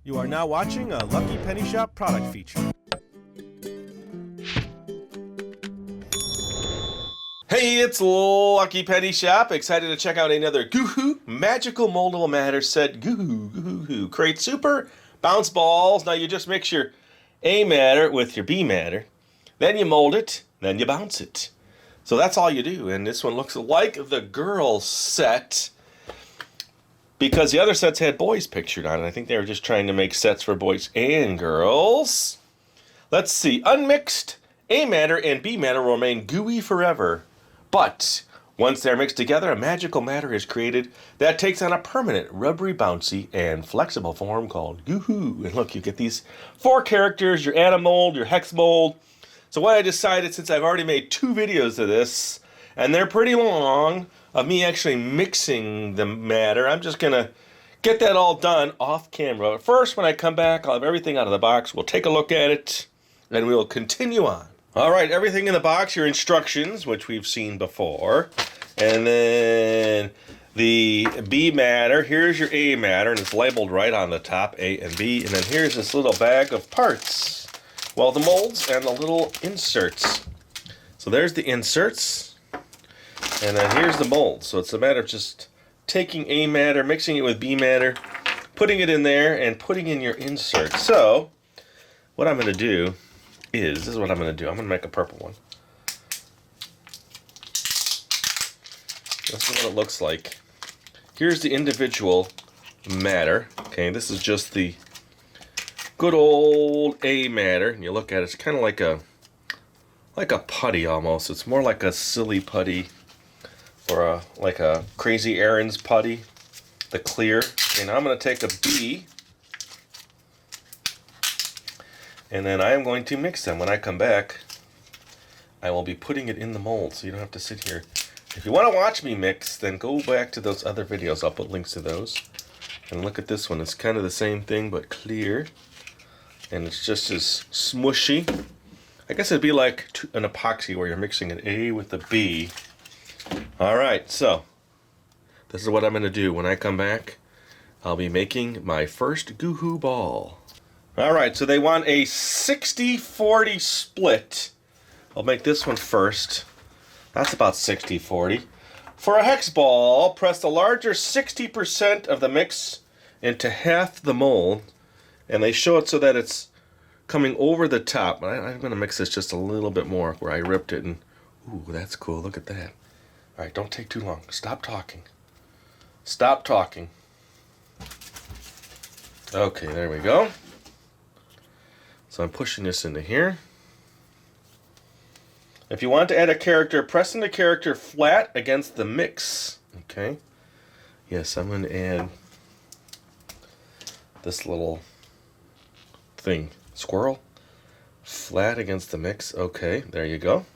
You are now watching a Lucky Penny Shop product feature. Hey, it's Lucky Penny Shop. Excited to check out another Goo-Hu Magical Moldable Matter set. Goo-Hu. Create super bounce balls. Now you just mix your A matter with your B matter. Then you mold it. Then you bounce it. So that's all you do. And this one looks like the girl set, because the other sets had boys pictured on it. I think they were just trying to make sets for boys and girls. Let's see. Unmixed A matter and B matter will remain gooey forever. But once they're mixed together, a magical matter is created that takes on a permanent, rubbery, bouncy, and flexible form called Goo-Hu. And look, you get these 4 characters, your atom mold, your hex mold. So what I decided, since I've already made 2 videos of this, and they're pretty long, of me actually mixing the matter, I'm just going to get that all done off camera. First, when I come back, I'll have everything out of the box. We'll take a look at it, and we'll continue on. All right, everything in the box, your instructions, which we've seen before. And then the B matter, here's your A matter, and it's labeled right on the top, A and B. And then here's this little bag of parts. Well, the molds and the little inserts. So there's the inserts. And then here's the mold. So it's a matter of just taking A matter, mixing it with B matter, putting it in there, and putting in your insert. So what I'm going to do is, this is what I'm going to do. I'm going to make a purple one. This is what it looks like. Here's the individual matter. Okay, this is just the good old A matter. And you look at it, it's kind of like a putty almost. It's more like a silly putty, or like a Crazy Aaron's putty, the clear. And I'm going to take a B, and then I am going to mix them. When I come back, I will be putting it in the mold, so you don't have to sit here. If you want to watch me mix, then go back to those other videos. I'll put links to those. And look at this one. It's kind of the same thing, but clear. And it's just as smushy. I guess it'd be like an epoxy where you're mixing an A with a B. Alright, so this is what I'm going to do. When I come back, I'll be making my first Goo-Hu ball. Alright, so they want a 60-40 split. I'll make this one first. That's about 60-40. For a hex ball, press the larger 60% of the mix into half the mold. And they show it so that it's coming over the top. I'm going to mix this just a little bit more where I ripped it. And ooh, that's cool. Look at that. All right, don't take too long. Stop talking. Stop talking. Okay, there we go. So I'm pushing this into here. If you want to add a character, pressing the character flat against the mix. Okay. Yes, I'm going to add this little thing. Squirrel. Flat against the mix. Okay, there you go.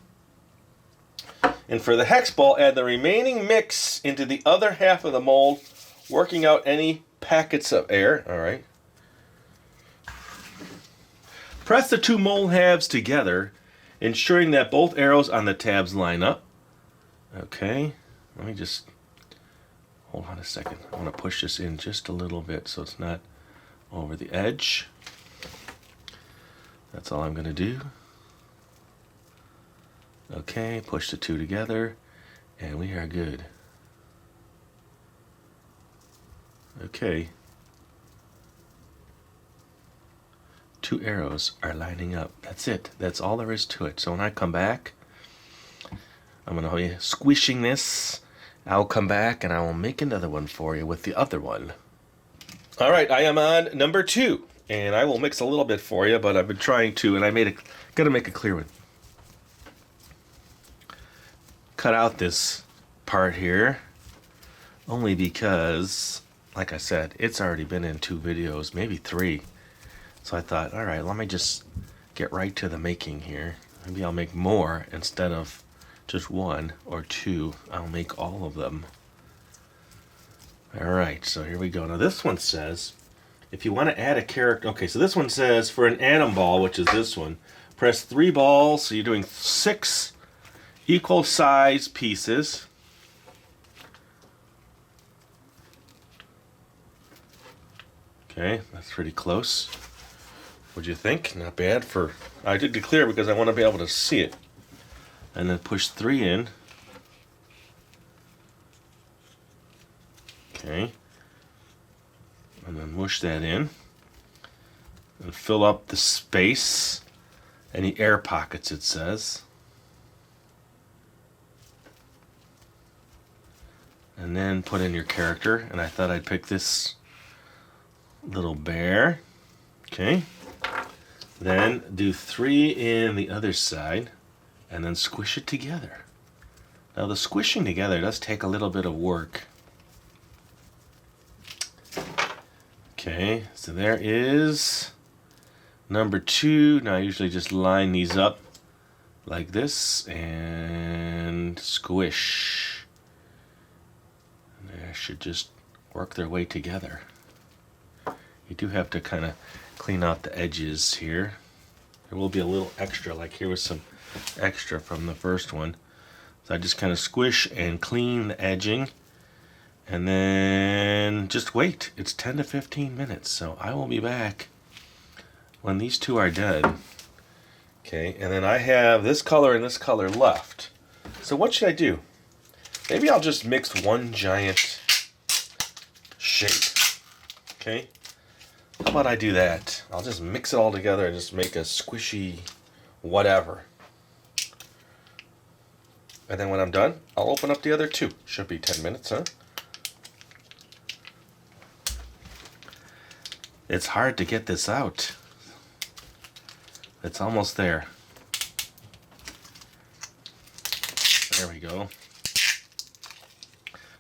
And for the hex ball, add the remaining mix into the other half of the mold, working out any packets of air. All right. Press the 2 mold halves together, ensuring that both arrows on the tabs line up. Okay. Let me just hold on a second. I want to push this in just a little bit so it's not over the edge. That's all I'm going to do. Okay, push the 2 together, and we are good. Okay. 2 arrows are lining up. That's it. That's all there is to it. So when I come back, I'm going to be squishing this. I'll come back and I will make another one for you with the other one. All right, I am on number 2, and I will mix a little bit for you, but I've been trying to, and got to make a clear one. Cut out this part here only because, like I said, it's already been in 2 videos, maybe 3. So I thought, all right, let me just get right to the making here. Maybe I'll make more instead of just 1 or 2. I'll make all of them. All right, so here we go. Now this one says, if you want to add a character, okay, so this one says for an atom ball, which is this one, press 3 balls. So you're doing 6 equal size pieces. Okay, that's pretty close. What'd you think? Not bad for... I did declare because I want to be able to see it. And then push 3 in. Okay. And then mush that in. And fill up the space. Any air pockets, it says. And then put in your character. And I thought I'd pick this little bear. Okay. Then do 3 in the other side. And then squish it together. Now the squishing together does take a little bit of work. Okay, so there is number 2. Now I usually just line these up like this and squish. And they should just work their way together. You do have to kind of clean out the edges here. There will be a little extra, like here was some extra from the first one. So I just kind of squish and clean the edging. And then just wait. It's 10 to 15 minutes. So I will be back when these 2 are done. Okay, and then I have this color and this color left. So what should I do? Maybe I'll just mix one giant shape. Okay? How about I do that? I'll just mix it all together and just make a squishy whatever. And then when I'm done, I'll open up the other 2. Should be 10 minutes, huh? It's hard to get this out. It's almost there. There we go.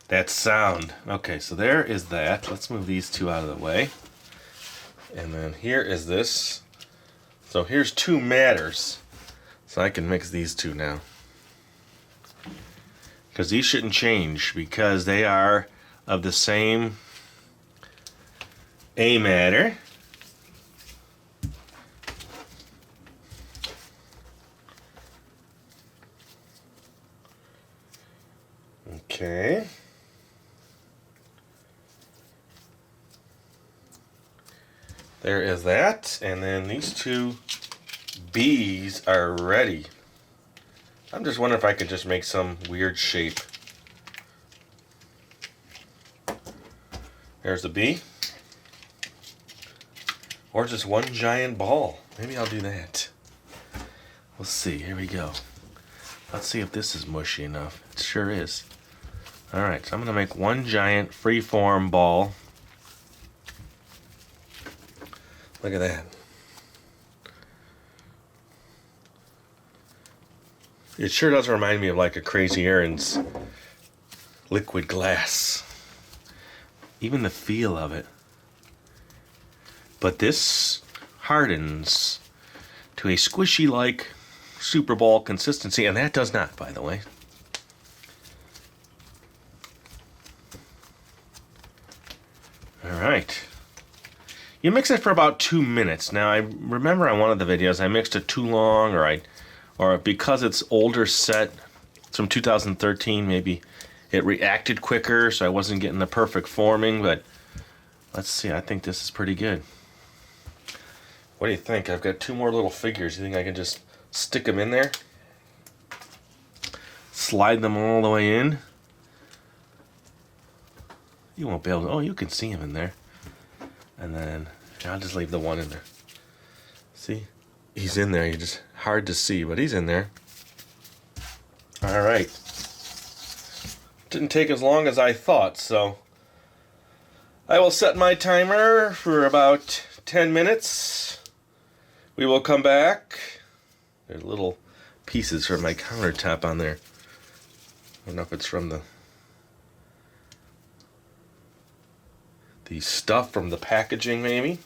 That sound. Okay, so there is that. Let's move these 2 out of the way. And then here is this. So here's 2 matters. So I can mix these 2 now. Because these shouldn't change because they are of the same A matter. Okay. There is that. And then these 2 B's are ready. I'm just wondering if I could just make some weird shape. There's the B. Or just one giant ball. Maybe I'll do that. We'll see. Here we go. Let's see if this is mushy enough. It sure is. Alright, so I'm going to make one giant freeform ball. Look at that. It sure does remind me of like a Crazy Aaron's liquid glass. Even the feel of it. But this hardens to a squishy like Super Ball consistency, and that does not, by the way. Alright. You mix it for about 2 minutes. Now I remember on one of the videos I mixed it too long, or because it's older set, it's from 2013, maybe it reacted quicker, so I wasn't getting the perfect forming, but let's see, I think this is pretty good. What do you think? I've got 2 more little figures. You think I can just stick them in there? Slide them all the way in? You won't be able to, oh, you can see them in there. And then, I'll just leave the one in there. See? He's in there. You're just hard to see, but he's in there. Alright. Didn't take as long as I thought, so I will set my timer for about 10 minutes. We will come back. There's little pieces from my countertop on there. I don't know if it's from the stuff from the packaging, maybe.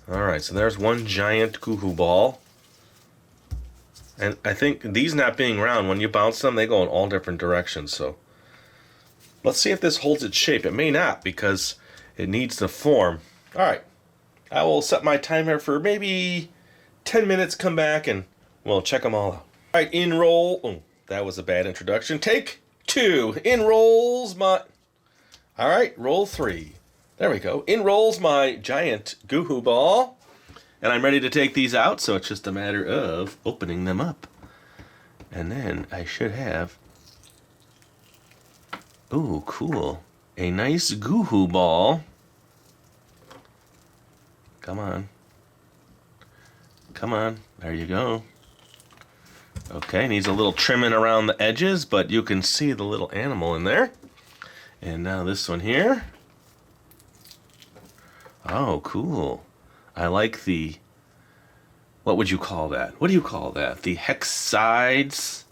Alright, so there's one giant Goo-Hu ball. And I think these not being round, when you bounce them, they go in all different directions. So let's see if this holds its shape. It may not because it needs to form. Alright, I will set my timer for maybe 10 minutes, come back, and we'll check them all out. Alright, in roll. Oh, that was a bad introduction. Take 2. In rolls my... All right, roll 3. There we go. In rolls my giant Goo-Hu ball. And I'm ready to take these out, so it's just a matter of opening them up. And then I should have... Ooh, cool. A nice Goo-Hu ball. Come on. Come on. There you go. Okay, needs a little trimming around the edges, but you can see the little animal in there. And now this one here. Oh, cool. I like the... What would you call that? What do you call that? The hex sides.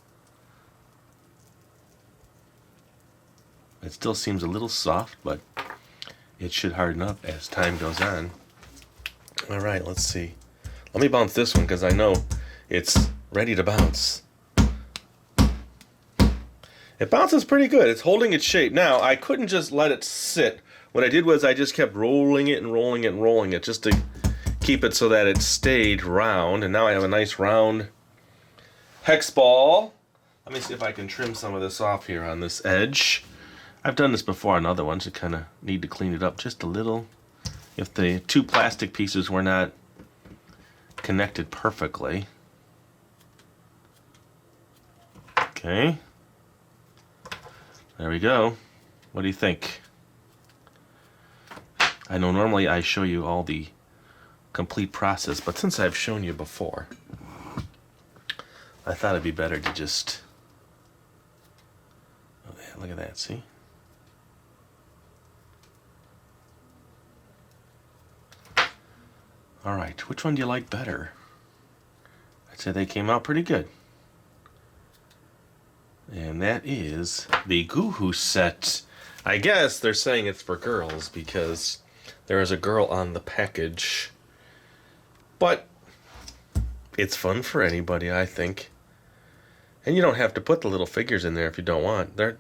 It still seems a little soft, but it should harden up as time goes on. All right, let's see. Let me bounce this one because I know it's ready to bounce. It bounces pretty good. It's holding its shape. Now, I couldn't just let it sit. What I did was I just kept rolling it and rolling it and rolling it just to keep it so that it stayed round. And now I have a nice round hex ball. Let me see if I can trim some of this off here on this edge. I've done this before on other ones. You kind of need to clean it up just a little. If the two plastic pieces were not connected perfectly. Okay. There we go. What do you think? I know normally I show you all the complete process, but since I've shown you before, I thought it'd be better to just... Oh, yeah, look at that, see? All right, which one do you like better? I'd say they came out pretty good. And that is the Goo-Hu set. I guess they're saying it's for girls because there is a girl on the package. But it's fun for anybody, I think. And you don't have to put the little figures in there if you don't want. They're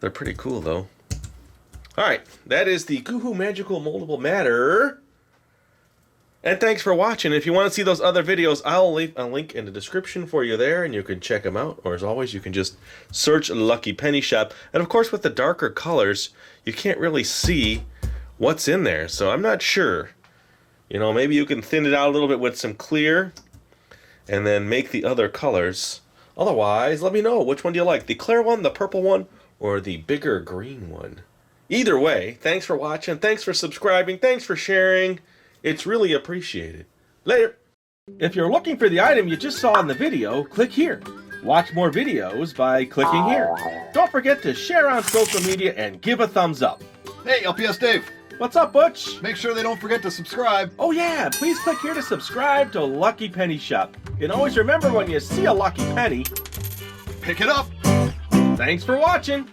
pretty cool, though. All right, that is the Goo-Hu Magical Moldable Matter. And thanks for watching. If you want to see those other videos, I'll leave a link in the description for you there, and you can check them out. Or as always, you can just search Lucky Penny Shop. And of course, with the darker colors, you can't really see what's in there. So I'm not sure. You know, maybe you can thin it out a little bit with some clear, and then make the other colors. Otherwise, let me know. Which one do you like? The clear one, the purple one, or the bigger green one? Either way, thanks for watching. Thanks for subscribing. Thanks for sharing. It's really appreciated. Later. If you're looking for the item you just saw in the video, click here. Watch more videos by clicking here. Don't forget to share on social media and give a thumbs up. Hey, LPS-Dave. What's up, Butch? Make sure they don't forget to subscribe. Oh yeah, please click here to subscribe to Lucky Penny Shop. And always remember, when you see a lucky penny, Pick it up. thanks for watching.